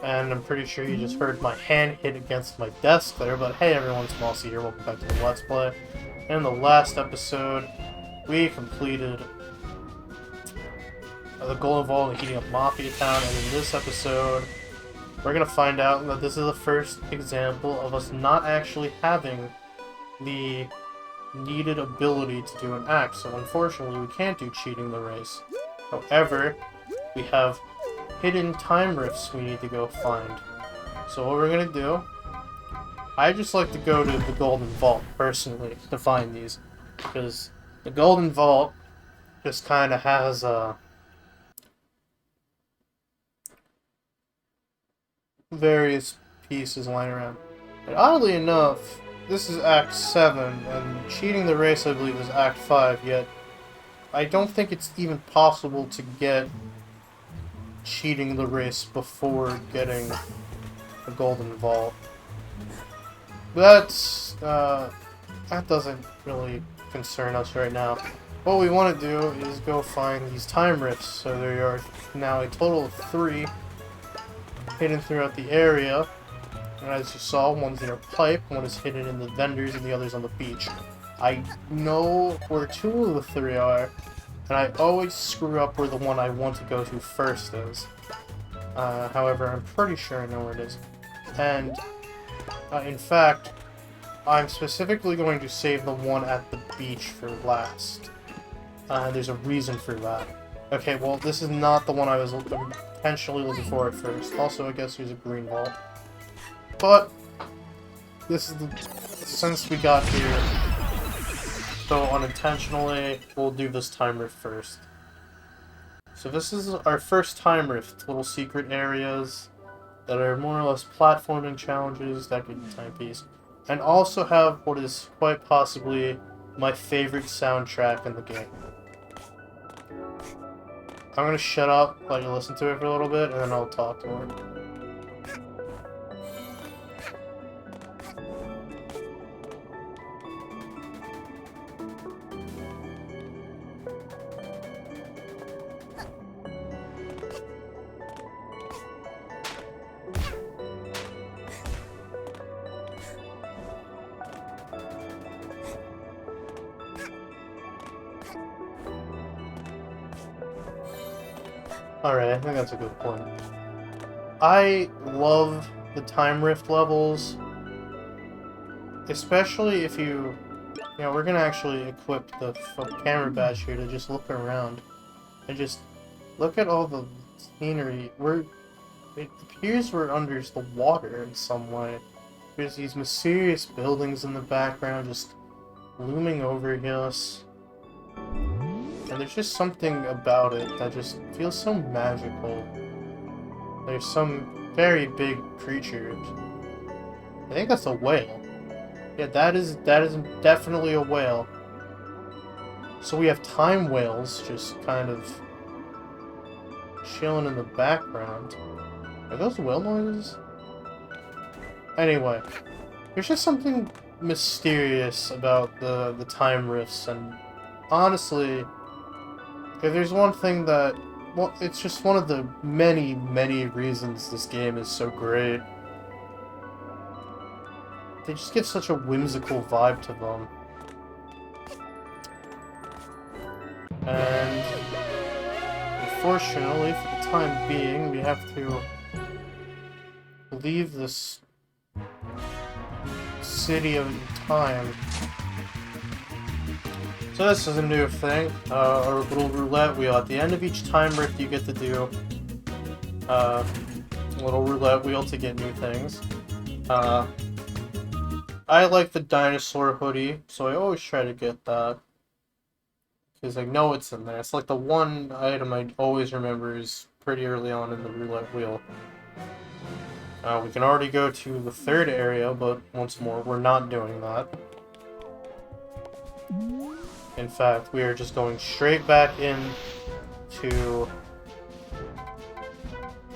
And I'm pretty sure you just heard my hand hit against my desk there, but hey everyone, it's Mossy here, welcome back to the Let's Play. In the last episode, we completed the goal involved in heating up Mafia Town, and in this episode, we're gonna find out that this is the first example of us not actually having the needed ability to do an act, so unfortunately we can't do cheating the race. However, we have hidden time rifts we need to go find. So what we're gonna do, I just like to go to the Golden Vault, personally, to find these. Because the Golden Vault just kind of has various pieces lying around. And oddly enough, this is Act 7, and cheating the race, I believe, is Act 5, yet I don't think it's even possible to get cheating the race before getting a Golden Vault. But that doesn't really concern us right now. What we want to do is go find these time rifts. So there are now a total of 3 hidden throughout the area. And as you saw, one's in a pipe, one is hidden in the vendors, and the other's on the beach. I know where 2 of the 3 are, and I always screw up where the one I want to go to first is. However, I'm pretty sure I know where it is. And, in fact, I'm specifically going to save the one at the beach for last. There's a reason for that. Okay, well, this is not the one I was potentially looking for at first. Also, I guess there's a green vault. But, this is the... since we got here, so unintentionally, we'll do this time rift first. So this is our first time rift, little secret areas that are more or less platforming challenges that get a timepiece, and also have what is quite possibly my favorite soundtrack in the game. I'm gonna shut up, let you listen to it for a little bit, and then I'll talk more. Alright, I think that's a good point. I love the time rift levels, especially if you know, we're gonna actually equip the camera badge here to just look around and just look at all the scenery. It appears we're under the water in some way. There's these mysterious buildings in the background just looming over us. And there's just something about it that just feels so magical. There's some very big creatures. I think that's a whale. Yeah, that is definitely a whale. So we have time whales just kind of chilling in the background. Are those whale noises? Anyway, there's just something mysterious about the time rifts, and honestly, if there's one thing that, well, it's just one of the many, many reasons this game is so great. They just give such a whimsical vibe to them. And unfortunately, for the time being, we have to leave this city of time. So this is a new thing, a little roulette wheel. At the end of each time rift, you get to do a little roulette wheel to get new things. I like the dinosaur hoodie, so I always try to get that. Because I know it's in there. It's like the one item I always remember is pretty early on in the roulette wheel. We can already go to the 3rd area, but once more, we're not doing that. In fact, we are just going straight back in to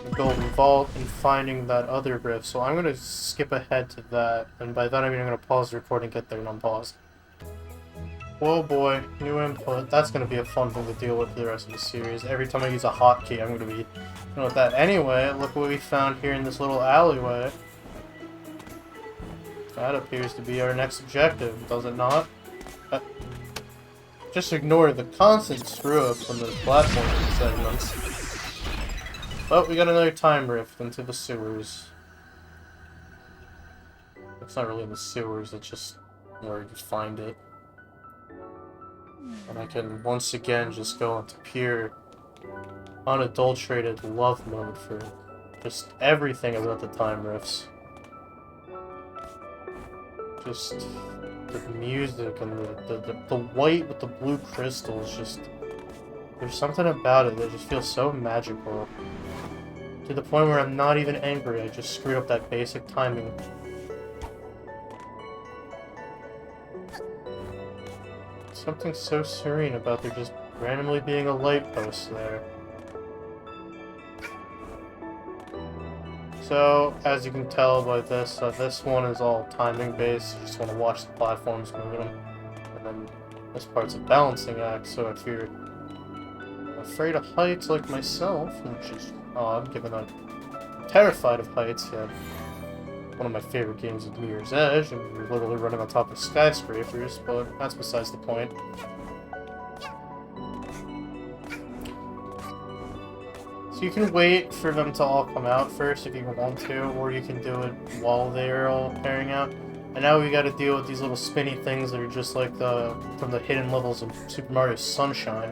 the Golden Vault and finding that other rift. So I'm going to skip ahead to that, and by that I mean I'm going to pause the recording, get there, and unpause. Whoa boy, new input. That's gonna be a fun thing to deal with for the rest of the series. Every time I use a hotkey, I'm gonna be dealing with that. Anyway, look what we found here in this little alleyway. That appears to be our next objective, does it not? Just ignore the constant screw-ups on the platforming segments. But we got another time rift into the sewers. It's not really in the sewers, it's just where you find it. And I can once again just go into pure, unadulterated love mode for just everything about the time rifts. Just the music and the white with the blue crystals, just there's something about it that just feels so magical. To the point where I'm not even angry, I just screwed up that basic timing. Something so serene about there just randomly being a light post there. So, as you can tell by this, this one is all timing based. You just want to watch the platforms moving them. And then this part's a balancing act, so if you're afraid of heights like myself, which is odd given I'm terrified of heights, yeah. One of my favorite games is Mirror's Edge, and you're literally running on top of skyscrapers, but that's besides the point. So you can wait for them to all come out first if you want to, or you can do it while they're all pairing out. And now we gotta deal with these little spinny things that are just like from the hidden levels of Super Mario Sunshine.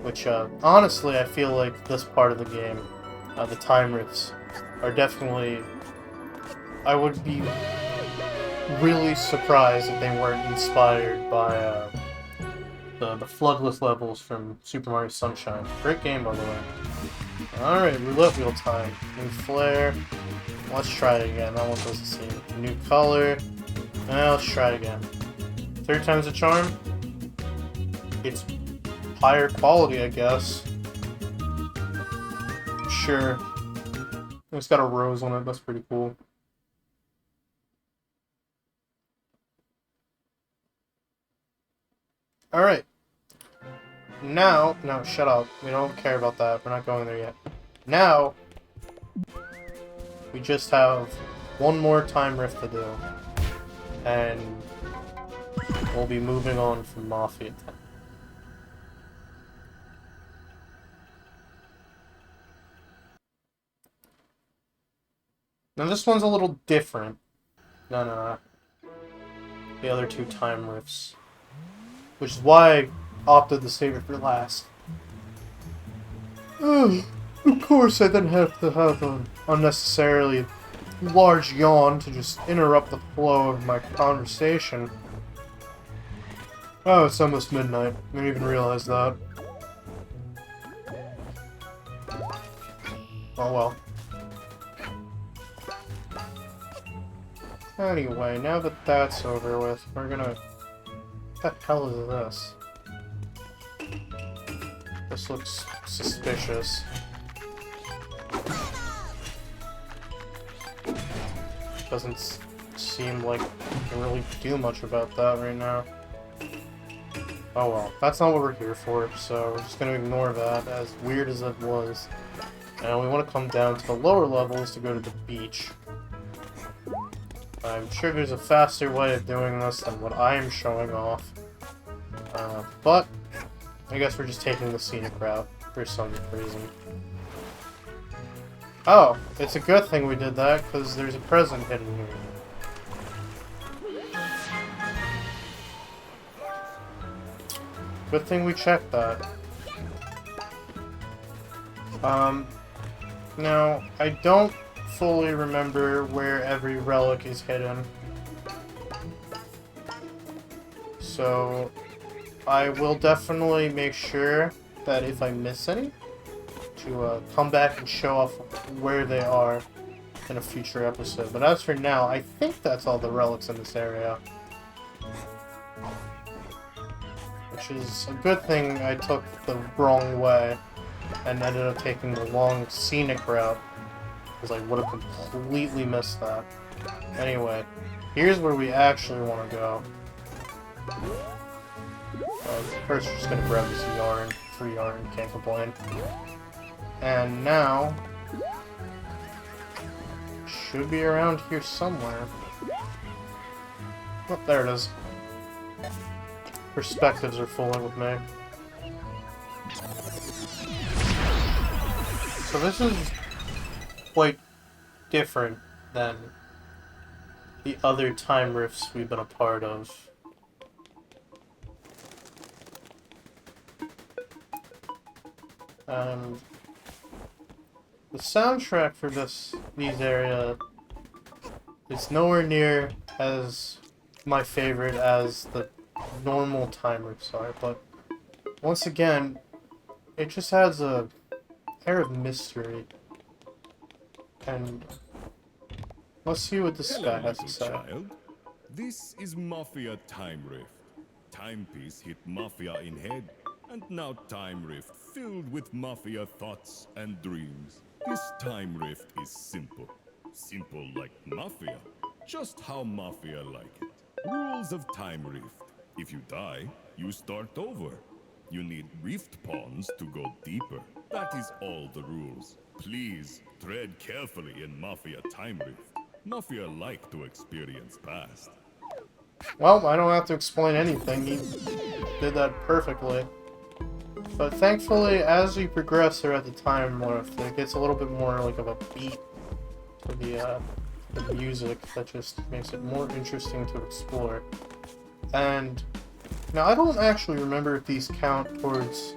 Which, honestly, I feel like this part of the game, the time rifts, are definitely... I would be really surprised if they weren't inspired by the floodless levels from Super Mario Sunshine. Great game, by the way. Alright, roulette wheel time. New flare. Let's try it again. That one doesn't seem. New color. Let's try it again. Third time's a charm. It's higher quality, I guess. Sure. It's got a rose on it. That's pretty cool. Alright. Now... No, shut up. We don't care about that. We're not going there yet. Now... we just have one more time rift to do. And... we'll be moving on from Mafia 10. Now this one's a little different. No. The other two time rifts. Which is why I opted to save it for last. Of course I then have to have an unnecessarily large yawn to just interrupt the flow of my conversation. Oh, it's almost midnight. I didn't even realize that. Oh well. Anyway, now that that's over with, we're gonna... What the hell is this? This looks suspicious. Doesn't seem like we can really do much about that right now. Oh well, that's not what we're here for, so we're just gonna ignore that, as weird as it was. And we want to come down to the lower levels to go to the beach. I'm sure there's a faster way of doing this than what I am showing off. But I guess we're just taking the scenic route for some reason. Oh, it's a good thing we did that, because there's a present hidden here. Good thing we checked that. Now, I don't fully remember where every relic is hidden. So, I will definitely make sure that if I miss any, to come back and show off where they are in a future episode. But as for now, I think that's all the relics in this area. Which is a good thing I took the wrong way and ended up taking the long scenic route, because I would have completely missed that. Anyway, here's where we actually want to go. First, we're just gonna grab this yarn. Free yarn, can't complain. And now, should be around here somewhere. Oh, there it is. Perspectives are fooling with me. So this is quite different than the other time rifts we've been a part of. And the soundtrack for these area is nowhere near as my favorite as the normal time rifts are, but once again, it just has a air of mystery. And let's see what this guy has to say. Child. This is Mafia Time Rift. Timepiece hit Mafia in head, and now Time Rift filled with Mafia thoughts and dreams. This Time Rift is simple. Simple like Mafia. Just how Mafia like it. Rules of Time Rift. If you die, you start over. You need rift pawns to go deeper. That is all the rules. Please, tread carefully in Mafia Time Rift. Mafia like to experience past. Well, I don't have to explain anything. He did that perfectly. But thankfully, as we progress throughout the time rift, it gets a little bit more like of a beat to the music that just makes it more interesting to explore. And now I don't actually remember if these count towards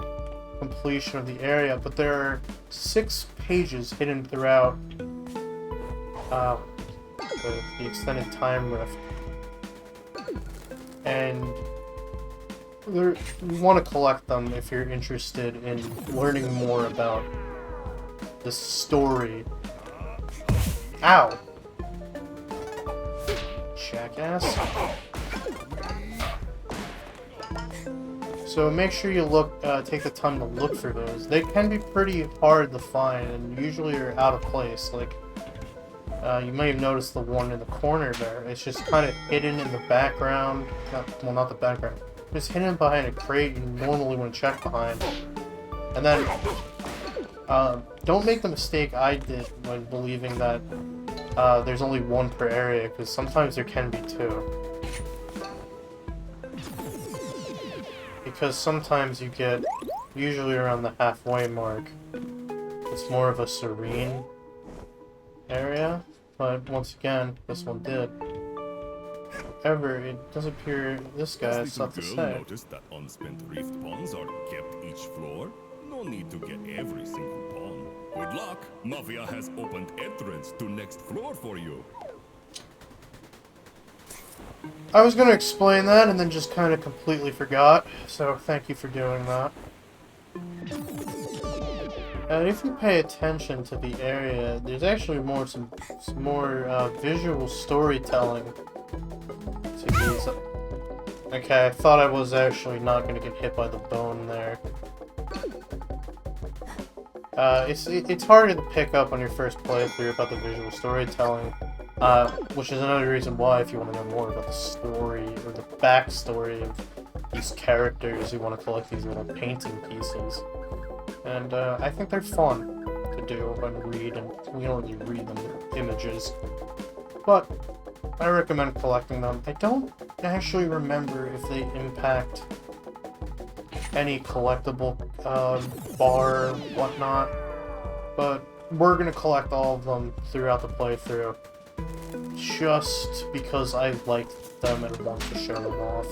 completion of the area, but there are 6 pages hidden throughout the extended time rift. And you want to collect them if you're interested in learning more about the story. Ow! Jackass. So make sure you take the time to look for those. They can be pretty hard to find and usually are out of place. Like, you may have noticed the one in the corner there. It's just kind of hidden in the background. Well, not the background. Just hidden behind a crate you normally wouldn't check behind. And then, don't make the mistake I did when believing that there's only one per area, because sometimes there can be 2. Because sometimes you get, usually around the halfway mark, it's more of a serene area, but once again, this one did. However, it does appear this guy has something to say. Noticed that unspent rift pawns are kept each floor? No need to get every single pawn. Good luck! Mafia has opened entrance to next floor for you. I was going to explain that and then just kind of completely forgot, so thank you for doing that. And if you pay attention to the area, there's actually some more visual storytelling to these. Okay, I thought I was actually not going to get hit by the bone there. It's harder to pick up on your first playthrough about the visual storytelling, which is another reason why, if you want to know more about the story or the backstory of these characters, you want to collect these little painting pieces. And I think they're fun to do and read, and we don't really read them, they're images. But I recommend collecting them. I don't actually remember if they impact any collectible bar or whatnot, but we're going to collect all of them throughout the playthrough, just because I liked them and want to show them off.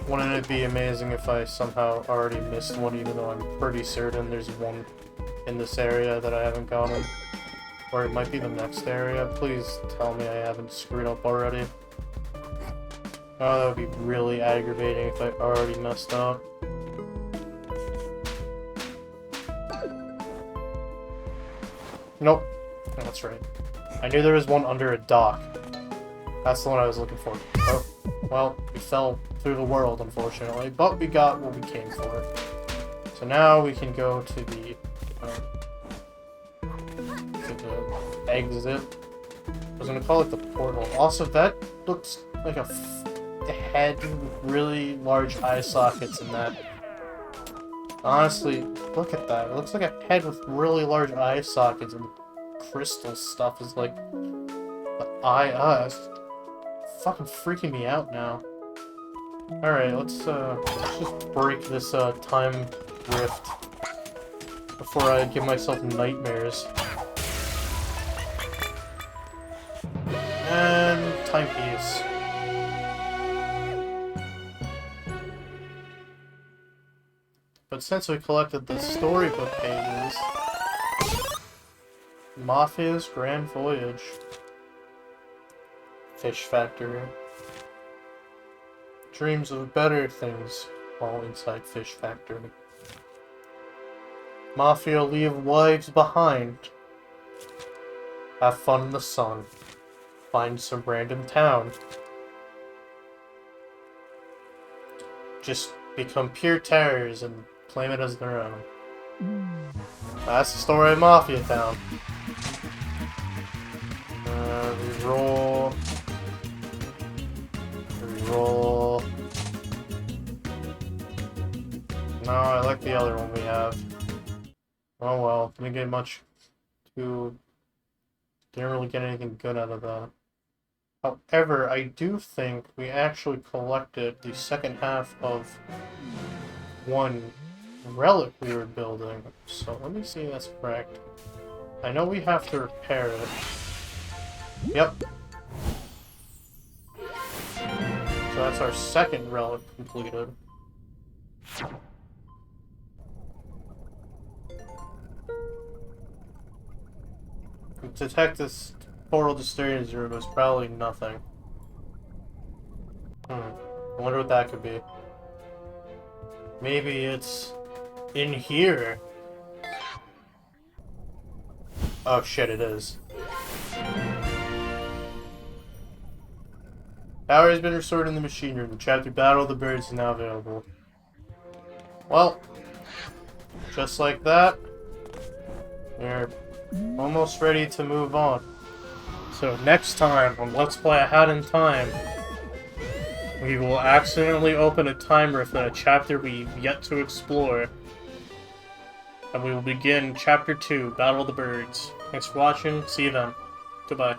Wouldn't it be amazing if I somehow already missed one, even though I'm pretty certain there's one in this area that I haven't gotten? Or it might be the next area. Please tell me I haven't screwed up already. Oh, that would be really aggravating if I already messed up. Nope. That's right. I knew there was one under a dock. That's the one I was looking for. Oh, well, we fell through the world, unfortunately, but we got what we came for. So now we can go to the exit. I was gonna call it the portal. Also, that looks like a head with really large eye sockets in that. Honestly, look at that. It looks like a head with really large eye sockets and crystal stuff is like the eye. It's fucking freaking me out now. Alright, let's just break this time rift before I give myself nightmares. And timepiece. But since we collected the storybook pages, Mafia's Grand Voyage, Fish Factory, dreams of better things while inside Fish Factory. Mafia leave wives behind. Have fun in the sun. Find some random town. Just become pure terrors and claim it as their own. That's the story of Mafia Town. Reroll. Reroll. No, I like the other one we have. Oh well, didn't get much to... Didn't really get anything good out of that. However, I do think we actually collected the second half of one relic we were building. So let me see if that's correct. I know we have to repair it. Yep. So that's our second relic completed. To detect this portal to Stadium's room is probably nothing. I wonder what that could be. Maybe it's in here. Oh shit, it is. Power has been restored in the machine room. The chapter Battle of the Birds is now available. Well, just like that, we're almost ready to move on. So next time on Let's Play A Hat in Time, we will accidentally open a time rift in a chapter we've yet to explore. And we will begin Chapter 2, Battle of the Birds. Thanks for watching, see you then. Goodbye.